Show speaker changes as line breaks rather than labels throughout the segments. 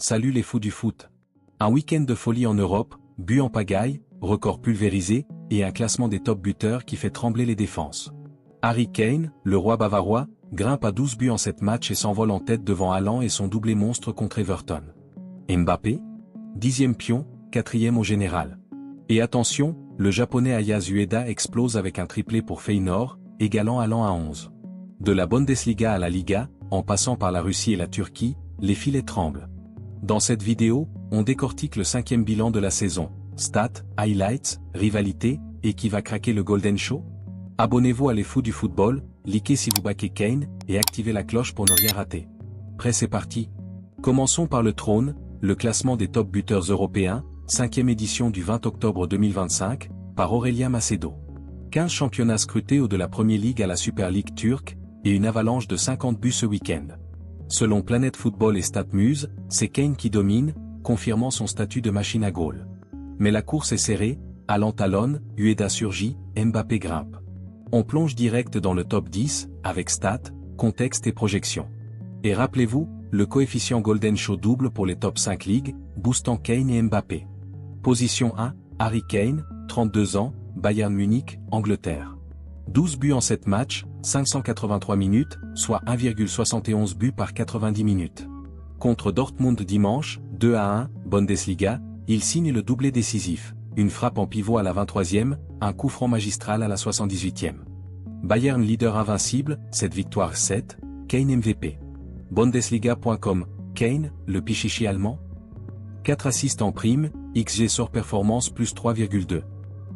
Salut les fous du foot. Un week-end de folie en Europe, buts en pagaille, record pulvérisé, et un classement des top buteurs qui fait trembler les défenses. Harry Kane, le roi bavarois, grimpe à 12 buts en 7 matchs et s'envole en tête devant Haaland et son doublé monstre contre Everton. Mbappé, 10e pion, 4e au général. Et attention, le japonais Ayaz Ueda explose avec un triplé pour Feyenoord, égalant Haaland à 11. De la Bundesliga à la Liga, en passant par la Russie et la Turquie, les filets tremblent. Dans cette vidéo, on décortique le 5e bilan de la saison. Stats, highlights, rivalité, et qui va craquer le Golden Show? Abonnez-vous à les fous du football, likez si vous baquez Kane, et activez la cloche pour ne rien rater. Prêt, c'est parti. Commençons par le trône, le classement des top buteurs européens, 5e édition du 20 octobre 2025, par Aurélien Macedo. 15 championnats scrutés ou de la Premier League à la Super League turque, et une avalanche de 50 buts ce week-end. Selon Planet Football et StatMuse, c'est Kane qui domine, confirmant son statut de machine à goal. Mais la course est serrée, Haaland talonne, Ueda surgit, Mbappé grimpe. On plonge direct dans le top 10, avec stats, contexte et projection. Et rappelez-vous, le coefficient Golden Show double pour les top 5 ligues, boostant Kane et Mbappé. Position 1, Harry Kane, 32 ans, Bayern Munich, Angleterre. 12 buts en 7 matchs, 583 minutes, soit 1,71 buts par 90 minutes. Contre Dortmund dimanche, 2-1, Bundesliga, il signe le doublé décisif, une frappe en pivot à la 23e, un coup franc magistral à la 78e. Bayern leader invincible, cette victoire 7, Kane MVP. Bundesliga.com, Kane, le pichichi allemand. 4 assists en prime, XG sort performance plus 3,2.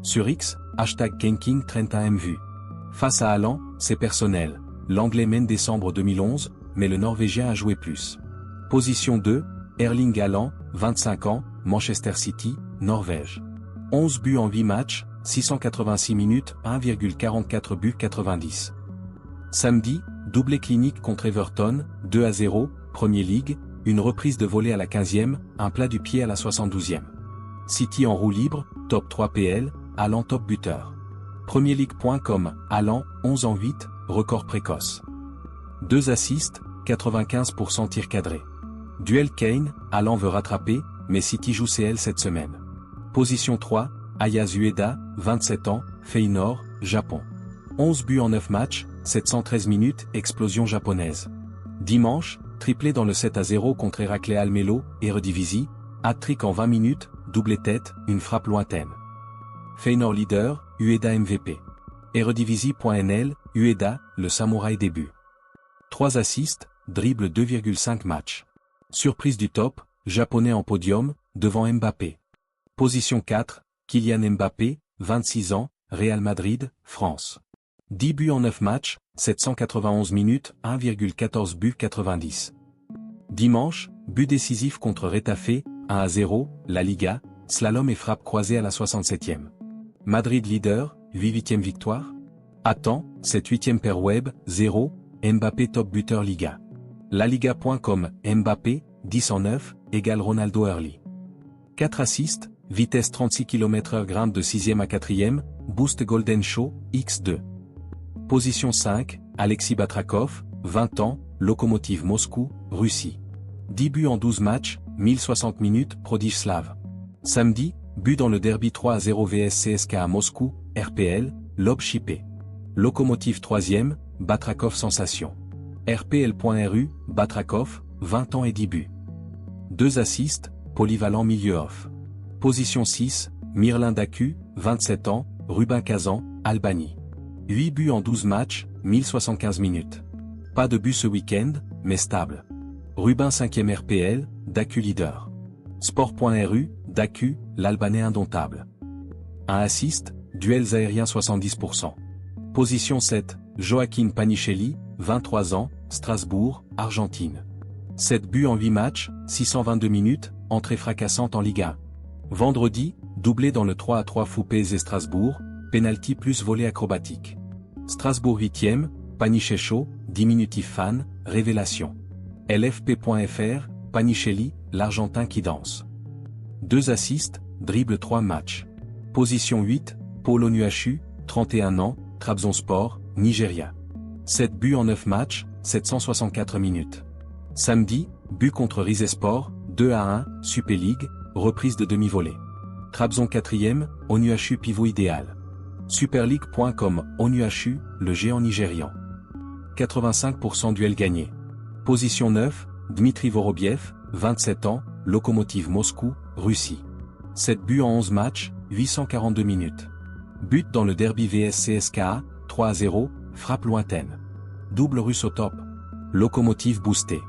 Sur X, #KaneKing 31 MV. Face à Haaland, c'est personnel. L'Anglais mène décembre 2011, mais le Norvégien a joué plus. Position 2, Erling Haaland, 25 ans, Manchester City, Norvège. 11 buts en 8 matchs, 686 minutes, 1,44 buts 90. Samedi, doublé clinique contre Everton, 2-0, Premier League, une reprise de volée à la 15e, un plat du pied à la 72e. City en roue libre, top 3 PL, Haaland top buteur. Premierleague.com, Haaland, 11 en 8, record précoce. 2 assists, 95% tir cadré. Duel Kane, Haaland veut rattraper, mais City joue CL cette semaine. Position 3, Ayaz Ueda, 27 ans, Feyenoord, Japon. 11 buts en 9 matchs, 713 minutes, explosion japonaise. Dimanche, triplé dans le 7-0 contre Heracles Almelo, Eredivisie, hat-trick en 20 minutes, doublé tête, une frappe lointaine. Feyenoord leader, Ueda MVP. Eredivisie.nl, Ueda, le samouraï des buts. 3 assists, dribble 2,5 matchs. Surprise du top, japonais en podium, devant Mbappé. Position 4, Kylian Mbappé, 26 ans, Real Madrid, France. 10 buts en 9 matchs, 791 minutes, 1,14 buts 90. Dimanche, but décisif contre Retafe, 1-0, La Liga, slalom et frappe croisée à la 67e. Madrid leader, 8e victoire. Attends, cette 8e paire web, 0, Mbappé top buteur Liga. LaLiga.com, Mbappé, 10 en 9, égale Ronaldo Early. 4 assists, vitesse 36 km/h grimpe de 6e à 4e, boost Golden Show, X2. Position 5, Alexis Batrakov, 20 ans, Lokomotiv Moscou, Russie. 10 buts en 12 matchs, 1060 minutes, prodige slave. Samedi, but dans le derby 3-0 vs CSKA à Moscou, RPL, lob chippé. Lokomotiv 3e, Batrakov sensation. RPL.ru, Batrakov, 20 ans et 10 buts. 2 assists, polyvalent milieu off. Position 6, Mirlin Dacu, 27 ans, Rubin Kazan, Albanie. 8 buts en 12 matchs, 1075 minutes. Pas de but ce week-end, mais stable. Rubin 5e RPL, Dacu leader. Sport.ru, Dacu, l'Albanais indomptable. 1 assist, duels aériens 70%. Position 7, Joaquin Panichelli, 23 ans, Strasbourg, Argentine. 7 buts en 8 matchs, 622 minutes, entrée fracassante en Ligue 1. Vendredi, doublé dans le 3-3 Foupez et Strasbourg, penalty plus volée acrobatique. Strasbourg 8e, Panichecho, diminutif fan, révélation. LFP.fr, Panichelli, l'Argentin qui danse. 2 assists, dribble 3 matchs. Position 8, Paul Onuachu, 31 ans, Trabzonspor, Nigeria. 7 buts en 9 matchs, 764 minutes. Samedi, but contre Rizespor, 2-1, Super League, reprise de demi-volée. Trabzon 4e, Onuachu pivot idéal. Superleague.com, Onuachu, le géant nigérian. 85% duel gagné. Position 9, Dmitry Vorobiev, 27 ans, Lokomotiv Moscou, Russie. 7 buts en 11 matchs, 842 minutes. But dans le derby vs CSKA, 3-0, frappe lointaine. Double russe au top. Lokomotiv boosté.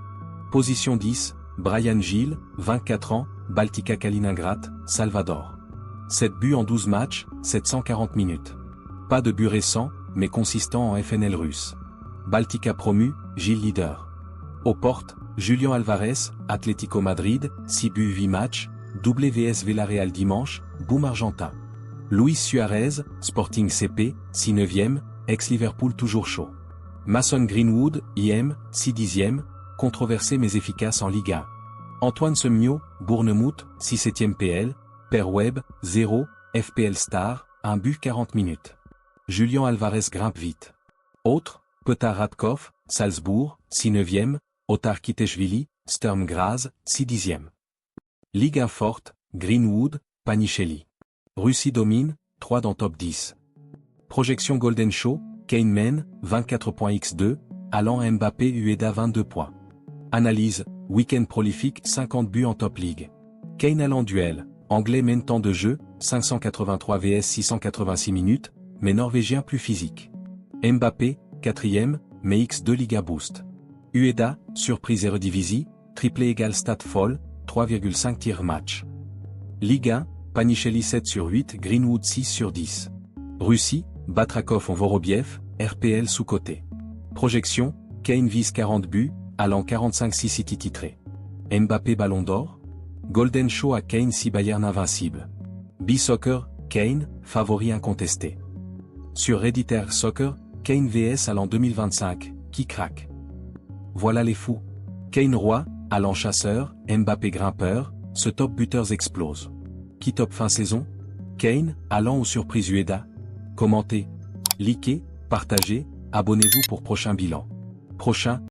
Position 10, Brian Gilles, 24 ans, Baltika Kaliningrad, Salvador. 7 buts en 12 matchs, 740 minutes. Pas de but récent, mais consistant en FNL russe. Baltika promu, Gilles leader. Aux portes, Julian Alvarez, Atlético Madrid, 6 buts 8 matchs, doublé vs Villarreal dimanche, boom argentin. Luis Suarez, Sporting CP, 6 9e, ex-Liverpool toujours chaud. Mason Greenwood, IM, 6 10e, controversé mais efficace en Ligue 1. Antoine Semenyo, Bournemouth, 6 7e PL, Per Web, 0, FPL Star, 1 but 40 minutes. Julian Alvarez grimpe vite. Autres, Petar Radkov, Salzbourg, 6 9e, Otar Kiteshvili, Sturm Graz, 6 10e. Ligue 1 forte, Greenwood, Panichelli. Russie domine, 3 dans top 10. Projection Golden Show, Kane mène, 24.x2, Haaland Mbappé Ueda 22 points. Analyse, Week-end prolifique 50 buts en top league. Kane Haaland duel, Anglais mène temps de jeu, 583 vs 686 minutes, mais Norvégien plus physique. Mbappé, 4e, mais X2 Liga Boost. Ueda, surprise Eredivisie, triplé égale stat folle, 3,5 tirs match. Ligue 1, Panichelli 7 sur 8, Greenwood 6 sur 10. Russie, Batrakov en Vorobiev, RPL sous-côté. Projection, Kane vise 40 buts, Haaland 45 City titré. Mbappé Ballon d'Or. Golden Show à Kane si Bayern invincible. B-Soccer, Kane, favori incontesté. Sur Reddit Soccer, Kane vs Haaland 2025, qui craque. Voilà les fous. Kane roi, Haaland chasseur, Mbappé grimpeur, ce top buteurs explose. Qui top fin saison? Kane, Haaland ou surprise Ueda? Commentez, likez, partagez, abonnez-vous pour prochain bilan. Prochain